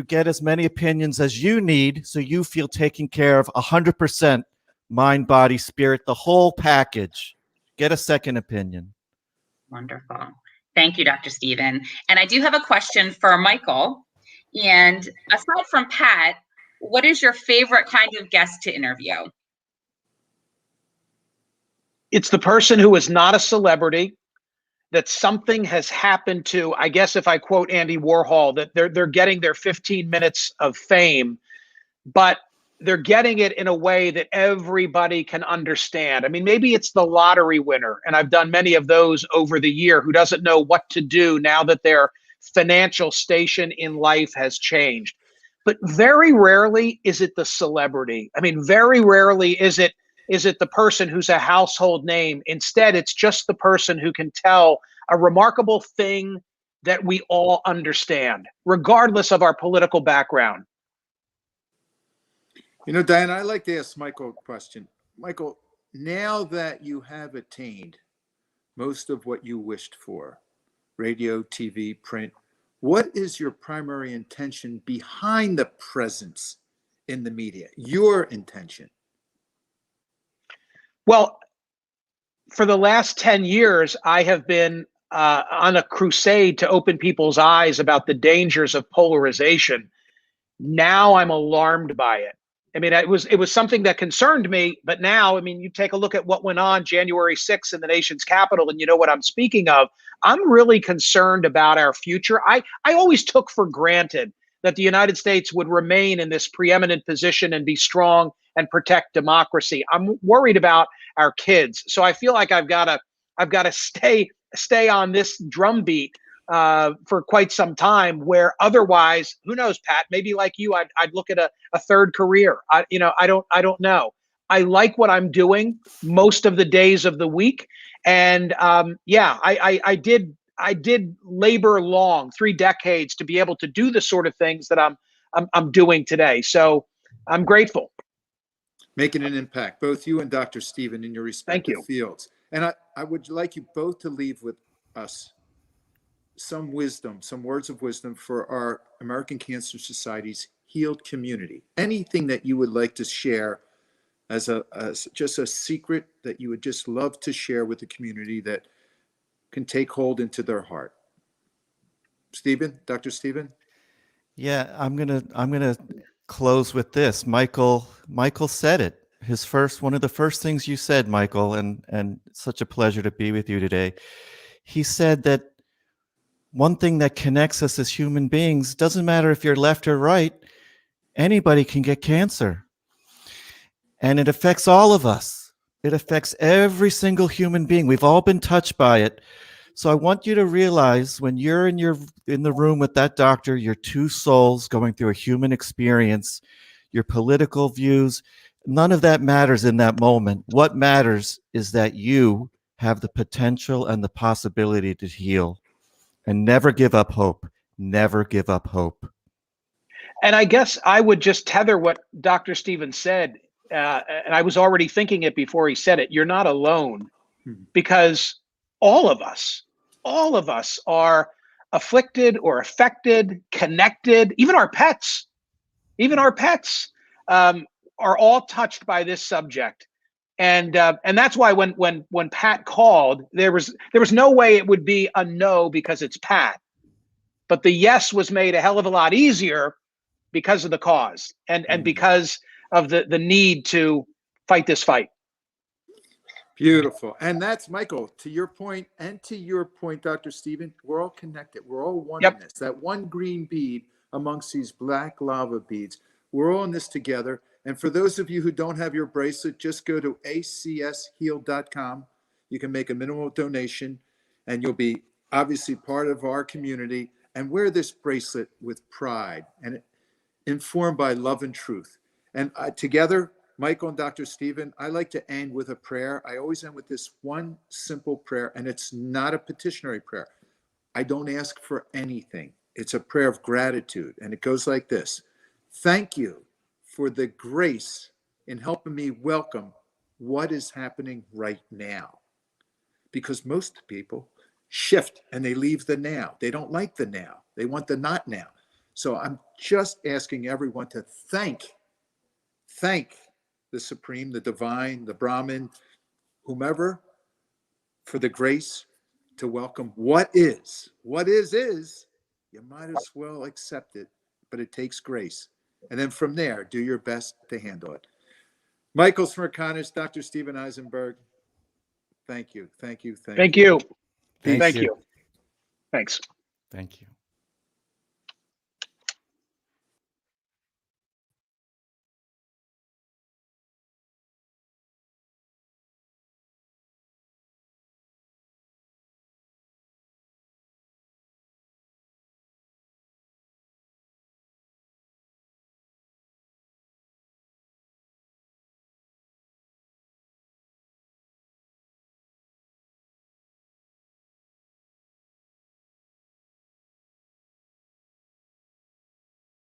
get as many opinions as you need so you feel taken care of 100%. Mind, body, spirit, the whole package. Get a second opinion. Wonderful. Thank you, Dr. Stephen. And I do have a question for Michael. And aside from Pat, what is your favorite kind of guest to interview? It's the person who is not a celebrity, that something has happened to. I guess if I quote Andy Warhol, that they're getting their 15 minutes of fame, but they're getting it in a way that everybody can understand. I mean, maybe it's the lottery winner, and I've done many of those over the year, who doesn't know what to do now that their financial station in life has changed. But very rarely is it the celebrity. I mean, very rarely is it the person who's a household name. Instead, it's just the person who can tell a remarkable thing that we all understand, regardless of our political background. You know, Diana, I'd like to ask Michael a question. Michael, now that you have attained most of what you wished for, radio, TV, print, what is your primary intention behind the presence in the media? Your intention? Well, for the last 10 years, I have been on a crusade to open people's eyes about the dangers of polarization. Now I'm alarmed by it. I mean, it was something that concerned me, but now, I mean, you take a look at what went on January 6th in the nation's capital, and you know what I'm speaking of. I'm really concerned about our future. I always took for granted that the United States would remain in this preeminent position and be strong and protect democracy. I'm worried about our kids. So I feel like I've got to stay on this drumbeat for quite some time, where otherwise, who knows, Pat, maybe like you, I'd look at a third career. I don't know. I like what I'm doing most of the days of the week. And I did labor long, 3 decades, to be able to do the sort of things that I'm doing today. So I'm grateful. making an impact, both you and Dr. Stephen in your respective you. fields. And I would like you both to leave with us some wisdom, some words of wisdom for our American Cancer Society's healed community. Anything that you would like to share as just a secret that you would just love to share with the community that can take hold into their heart. Stephen, Dr. Stephen? Yeah, I'm gonna close with this. Michael said it. One of the first things you said, Michael, and such a pleasure to be with you today. He said that one thing that connects us as human beings, doesn't matter if you're left or right, anybody can get cancer. And it affects all of us. It affects every single human being. We've all been touched by it. So I want you to realize when you're in the room with that doctor, your two souls going through a human experience, your political views, none of that matters in that moment. What matters is that you have the potential and the possibility to heal. And never give up hope. Never give up hope. And I guess I would just tether what Dr. Stephen said, and I was already thinking it before he said it. You're not alone, because all of us are afflicted or affected, connected. Even our pets are all touched by this subject. And that's why when Pat called, there was no way it would be a no because it's Pat, but the yes was made a hell of a lot easier because of the cause and because of the need to fight this fight. Beautiful. And that's, Michael, to your point, and to your point, Dr. Stephen, we're all connected. We're all one in this. That one green bead amongst these black lava beads. We're all in this together. And for those of you who don't have your bracelet, just go to acshealed.com. You can make a minimal donation, and you'll be obviously part of our community, and wear this bracelet with pride and informed by love and truth. And together, Michael and Dr. Stephen, I like to end with a prayer. I always end with this one simple prayer, and it's not a petitionary prayer. I don't ask for anything. It's a prayer of gratitude, and it goes like this. Thank you for the grace in helping me welcome what is happening right now. Because most people shift and they leave the now. They don't like the now. They want the not now. So I'm just asking everyone to thank the Supreme, the Divine, the Brahman, whomever, for the grace to welcome what is. What is, you might as well accept it, but it takes grace. And then from there, do your best to handle it. Michael Smerconish, Dr. Stephen Eisenberg, thank you. Thank you. Thank Thank you. you. Thanks. Thank you.